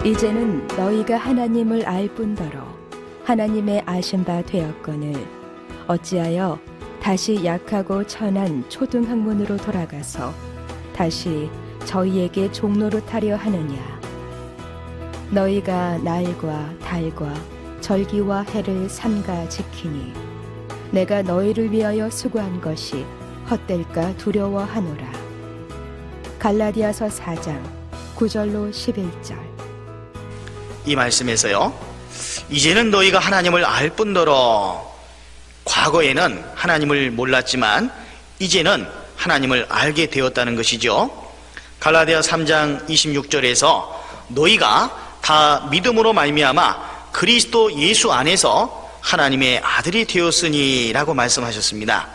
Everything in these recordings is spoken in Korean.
이제는 너희가 하나님을 알 뿐더러 하나님의 아신 바 되었거늘 어찌하여 다시 약하고 천한 초등학문으로 돌아가서 다시 저희에게 종노릇하려 하느냐. 너희가 날과 달과 절기와 해를 삼가 지키니 내가 너희를 위하여 수고한 것이 헛될까 두려워하노라. 갈라디아서 4장 9절로 11절. 이 말씀에서요, 이제는 너희가 하나님을 알 뿐더러, 과거에는 하나님을 몰랐지만 이제는 하나님을 알게 되었다는 것이죠. 갈라디아 3장 26절에서 너희가 다 믿음으로 말미암아 그리스도 예수 안에서 하나님의 아들이 되었으니 라고 말씀하셨습니다.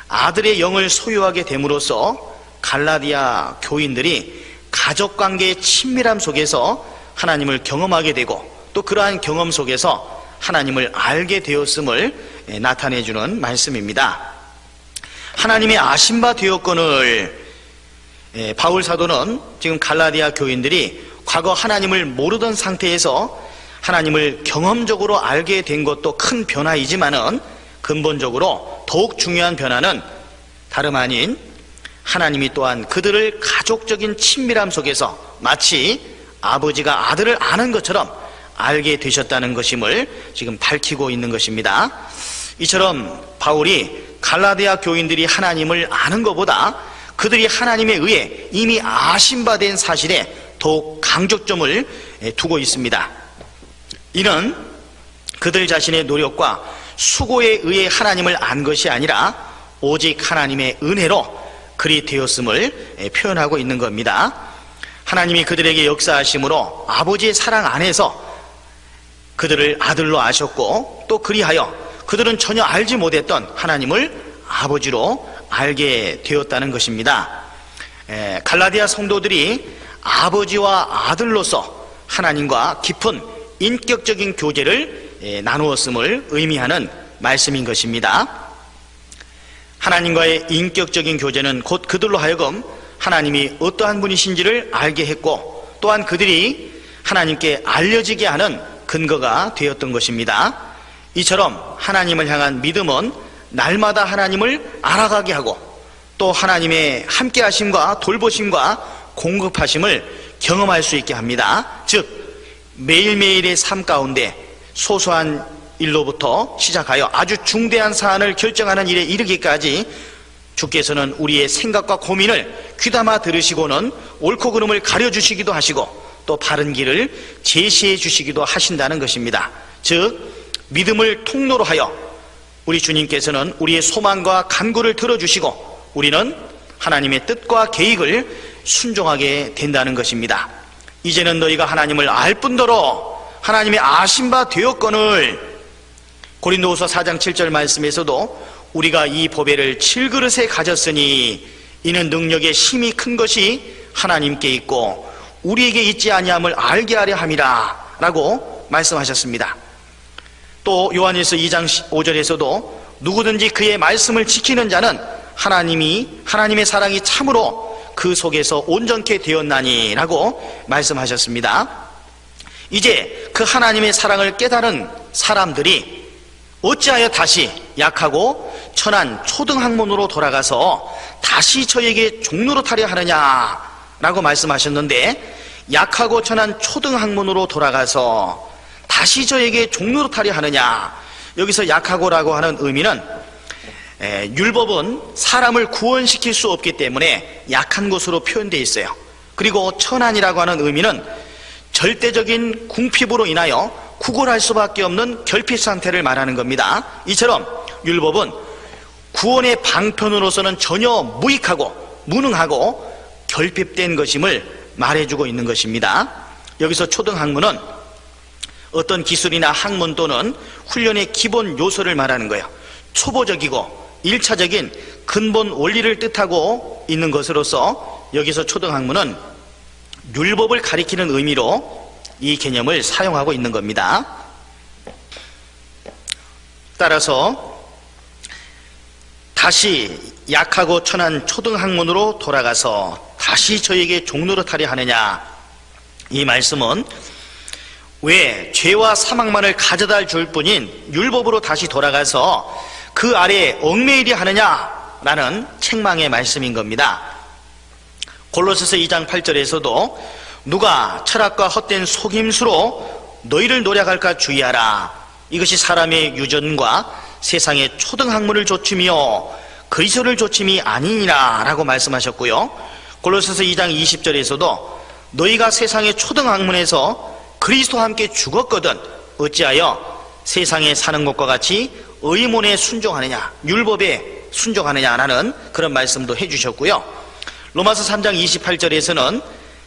아들의 영을 소유하게 됨으로써 갈라디아 교인들이 가족관계의 친밀함 속에서 하나님을 경험하게 되고, 또 그러한 경험 속에서 하나님을 알게 되었음을 나타내주는 말씀입니다. 하나님의 아신 바 되었거늘, 바울 사도는 지금 갈라디아 교인들이 과거 하나님을 모르던 상태에서 하나님을 경험적으로 알게 된 것도 큰 변화이지만은 근본적으로 더욱 중요한 변화는 다름 아닌 하나님이 또한 그들을 가족적인 친밀함 속에서 마치 아버지가 아들을 아는 것처럼 알게 되셨다는 것임을 지금 밝히고 있는 것입니다. 이처럼 바울이 갈라디아 교인들이 하나님을 아는 것보다 그들이 하나님에 의해 이미 아신 바 된 사실에 더욱 강조점을 두고 있습니다. 이는 그들 자신의 노력과 수고에 의해 하나님을 안 것이 아니라 오직 하나님의 은혜로 그리 되었음을 표현하고 있는 겁니다. 하나님이 그들에게 역사하심으로 아버지의 사랑 안에서 그들을 아들로 아셨고, 또 그리하여 그들은 전혀 알지 못했던 하나님을 아버지로 알게 되었다는 것입니다. 갈라디아 성도들이 아버지와 아들로서 하나님과 깊은 인격적인 교제를 나누었음을 의미하는 말씀인 것입니다. 하나님과의 인격적인 교제는 곧 그들로 하여금 하나님이 어떠한 분이신지를 알게 했고, 또한 그들이 하나님께 알려지게 하는 근거가 되었던 것입니다. 이처럼 하나님을 향한 믿음은 날마다 하나님을 알아가게 하고, 또 하나님의 함께 하심과 돌보심과 공급하심을 경험할 수 있게 합니다. 즉 매일매일의 삶 가운데 소소한 일로부터 시작하여 아주 중대한 사안을 결정하는 일에 이르기까지 주께서는 우리의 생각과 고민을 귀담아 들으시고는 옳고 그름을 가려주시기도 하시고, 또 바른 길을 제시해 주시기도 하신다는 것입니다. 즉 믿음을 통로로 하여 우리 주님께서는 우리의 소망과 간구를 들어주시고 우리는 하나님의 뜻과 계획을 순종하게 된다는 것입니다. 이제는 너희가 하나님을 알 뿐더러 하나님의 아신 바 되었거늘, 고린도후서 4장 7절 말씀에서도 우리가 이 보배를 칠그릇에 가졌으니 이는 능력의 힘이 큰 것이 하나님께 있고 우리에게 있지 아니함을 알게 하려 함이라 라고 말씀하셨습니다. 또 요한일서 2장 5절에서도 누구든지 그의 말씀을 지키는 자는 하나님의 사랑이 참으로 그 속에서 온전케 되었나니 라고 말씀하셨습니다. 이제 그 하나님의 사랑을 깨달은 사람들이 어찌하여 다시 약하고 천한 초등학문으로 돌아가서 다시 저에게 종노릇하려 하느냐 라고 말씀하셨는데, 약하고 천한 초등학문으로 돌아가서 다시 저에게 종노릇하려 하느냐, 여기서 약하고라고 하는 의미는 율법은 사람을 구원시킬 수 없기 때문에 약한 것으로 표현되어 있어요. 그리고 천한이라고 하는 의미는 절대적인 궁핍으로 인하여 구걸할 수밖에 없는 결핍 상태를 말하는 겁니다. 이처럼 율법은 구원의 방편으로서는 전혀 무익하고 무능하고 결핍된 것임을 말해주고 있는 것입니다. 여기서 초등학문은 어떤 기술이나 학문 또는 훈련의 기본 요소를 말하는 거예요. 초보적이고 1차적인 근본 원리를 뜻하고 있는 것으로서 여기서 초등학문은 율법을 가리키는 의미로 이 개념을 사용하고 있는 겁니다. 따라서 다시 약하고 천한 초등학문으로 돌아가서 다시 저에게 종노릇하려 하느냐, 이 말씀은 왜 죄와 사망만을 가져다 줄 뿐인 율법으로 다시 돌아가서 그 아래에 얽매이려 하느냐라는 책망의 말씀인 겁니다. 골로새서 2장 8절에서도 누가 철학과 헛된 속임수로 너희를 노략할까 주의하라. 이것이 사람의 유전과 세상의 초등학문을 조침이요 그리스도를 조침이 아니니라 라고 말씀하셨고요. 골로새서 2장 20절에서도 너희가 세상의 초등학문에서 그리스도와 함께 죽었거든 어찌하여 세상에 사는 것과 같이 의문에 순종하느냐, 율법에 순종하느냐라는 그런 말씀도 해주셨고요. 로마서 3장 28절에서는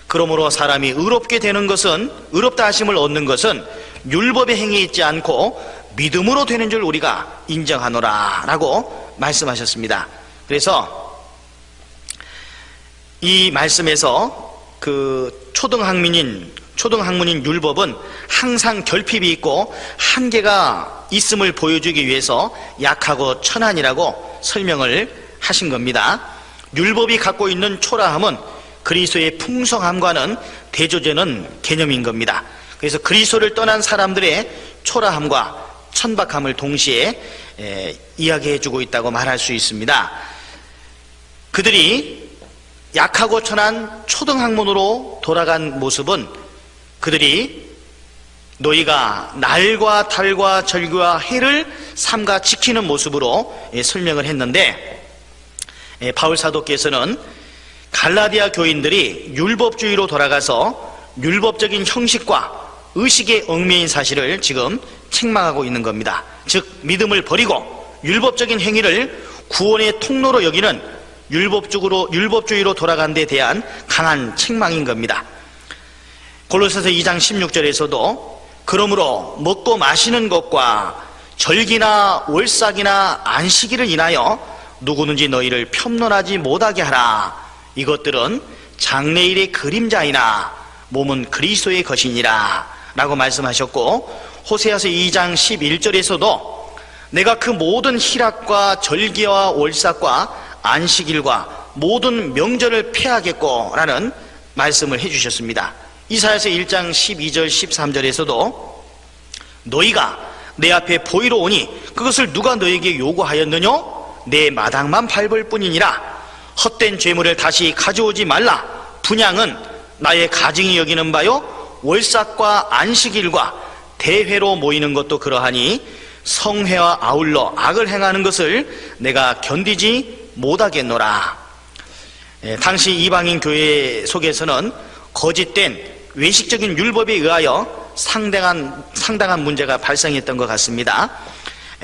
그러므로 사람이 의롭게 되는 것은, 의롭다 하심을 얻는 것은 율법의 행위에 있지 않고 믿음으로 되는 줄 우리가 인정하노라 라고 말씀하셨습니다. 그래서 이 말씀에서 그 초등학문인 율법은 항상 결핍이 있고 한계가 있음을 보여주기 위해서 약하고 천한이라고 설명을 하신 겁니다. 율법이 갖고 있는 초라함은 그리스도의 풍성함과는 대조되는 개념인 겁니다. 그래서 그리스도를 떠난 사람들의 초라함과 천박함을 동시에 이야기해주고 있다고 말할 수 있습니다. 그들이 약하고 천한 초등학문으로 돌아간 모습은 그들이 너희가 날과 달과 절기와 해를 삼가 지키는 모습으로 설명을 했는데, 바울 사도께서는 갈라디아 교인들이 율법주의로 돌아가서 율법적인 형식과 의식에 얽매인 사실을 지금 책망하고 있는 겁니다. 즉 믿음을 버리고 율법적인 행위를 구원의 통로로 여기는 율법주의로 돌아간 데 대한 강한 책망인 겁니다. 골로새서 2장 16절에서도 그러므로 먹고 마시는 것과 절기나 월삭이나 안식일을 인하여 누구든지 너희를 편론하지 못하게 하라. 이것들은 장래일의 그림자이나 몸은 그리스도의 것이니라 라고 말씀하셨고, 호세아서 2장 11절에서도 내가 그 모든 희락과 절기와 월삭과 안식일과 모든 명절을 폐하겠고 라는 말씀을 해주셨습니다. 이사야서 1장 12절 13절에서도 너희가 내 앞에 보이러 오니 그것을 누가 너에게 요구하였느냐? 내 마당만 밟을 뿐이니라. 헛된 죄물을 다시 가져오지 말라. 분향은 나의 가증이 여기는 바요 월삭과 안식일과 대회로 모이는 것도 그러하니 성회와 아울러 악을 행하는 것을 내가 견디지 못하겠노라. 당시 이방인 교회 속에서는 거짓된 외식적인 율법에 의하여 상당한 문제가 발생했던 것 같습니다.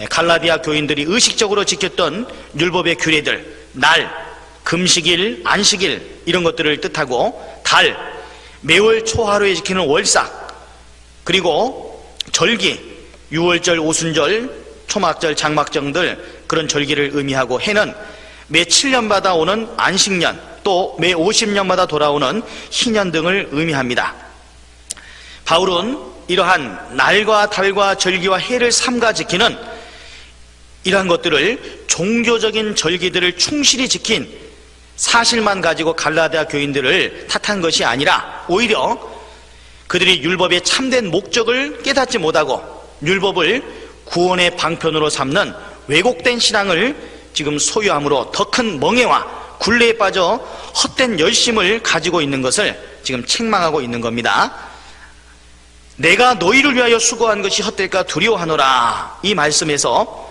갈라디아 교인들이 의식적으로 지켰던 율법의 규례들, 날, 금식일, 안식일 이런 것들을 뜻하고, 달, 매월 초하루에 지키는 월삭, 그리고 절기, 유월절, 오순절, 초막절, 장막절 그런 절기를 의미하고, 해는 매 7년마다 오는 안식년, 또 매 50년마다 돌아오는 희년 등을 의미합니다. 바울은 이러한 날과 달과 절기와 해를 삼가 지키는 이러한 것들을 종교적인 절기들을 충실히 지킨 사실만 가지고 갈라디아 교인들을 탓한 것이 아니라, 오히려 그들이 율법의 참된 목적을 깨닫지 못하고 율법을 구원의 방편으로 삼는 왜곡된 신앙을 지금 소유함으로 더 큰 멍해와 굴레에 빠져 헛된 열심을 가지고 있는 것을 지금 책망하고 있는 겁니다. 내가 너희를 위하여 수고한 것이 헛될까 두려워하노라. 이 말씀에서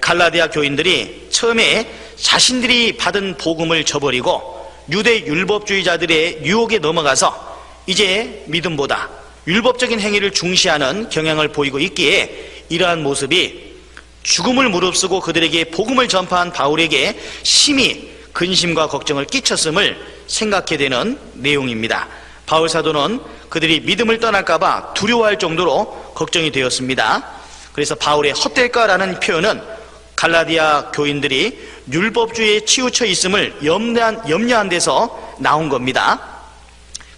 갈라디아 교인들이 처음에 자신들이 받은 복음을 저버리고 유대 율법주의자들의 유혹에 넘어가서 이제 믿음보다 율법적인 행위를 중시하는 경향을 보이고 있기에, 이러한 모습이 죽음을 무릅쓰고 그들에게 복음을 전파한 바울에게 심히 근심과 걱정을 끼쳤음을 생각해 되는 내용입니다. 바울 사도는 그들이 믿음을 떠날까봐 두려워할 정도로 걱정이 되었습니다. 그래서 바울의 헛될까라는 표현은 갈라디아 교인들이 율법주의에 치우쳐 있음을 염려한 데서 나온 겁니다.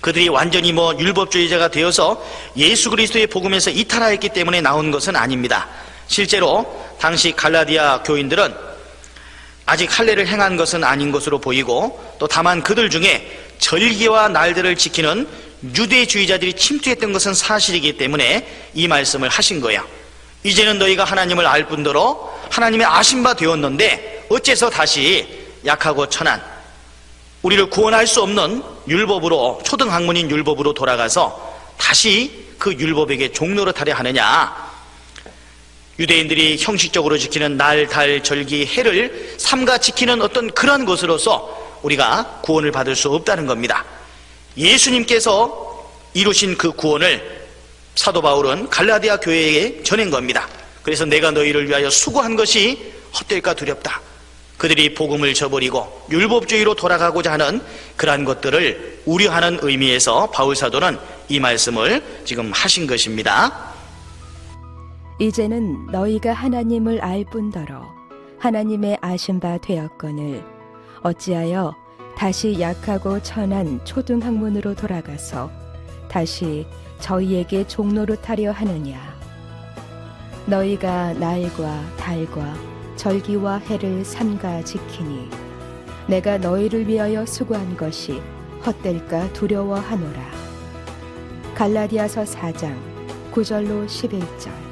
그들이 완전히 율법주의자가 되어서 예수 그리스도의 복음에서 이탈하였기 때문에 나온 것은 아닙니다. 실제로 당시 갈라디아 교인들은 아직 할례를 행한 것은 아닌 것으로 보이고, 또 다만 그들 중에 절기와 날들을 지키는 유대주의자들이 침투했던 것은 사실이기 때문에 이 말씀을 하신 거야. 이제는 너희가 하나님을 알 뿐더러 하나님의 아신 바 되었는데 어째서 다시 약하고 천한 우리를 구원할 수 없는 율법으로, 초등학문인 율법으로 돌아가서 다시 그 율법에게 종노릇하려 하느냐. 유대인들이 형식적으로 지키는 날, 달, 절기, 해를 삼가 지키는 어떤 그런 것으로서 우리가 구원을 받을 수 없다는 겁니다. 예수님께서 이루신 그 구원을 사도 바울은 갈라디아 교회에 전한 겁니다. 그래서 내가 너희를 위하여 수고한 것이 헛될까 두렵다. 그들이 복음을 저버리고 율법주의로 돌아가고자 하는 그러한 것들을 우려하는 의미에서 바울 사도는 이 말씀을 지금 하신 것입니다. 이제는 너희가 하나님을 알 뿐더러 하나님의 아신 바 되었거늘 어찌하여 다시 약하고 천한 초등학문으로 돌아가서 다시 저희에게 종노릇하려 하느냐. 너희가 날과 달과 절기와 해를 삼가 지키니 내가 너희를 위하여 수고한 것이 헛될까 두려워하노라. 갈라디아서 4장 9절로 11절.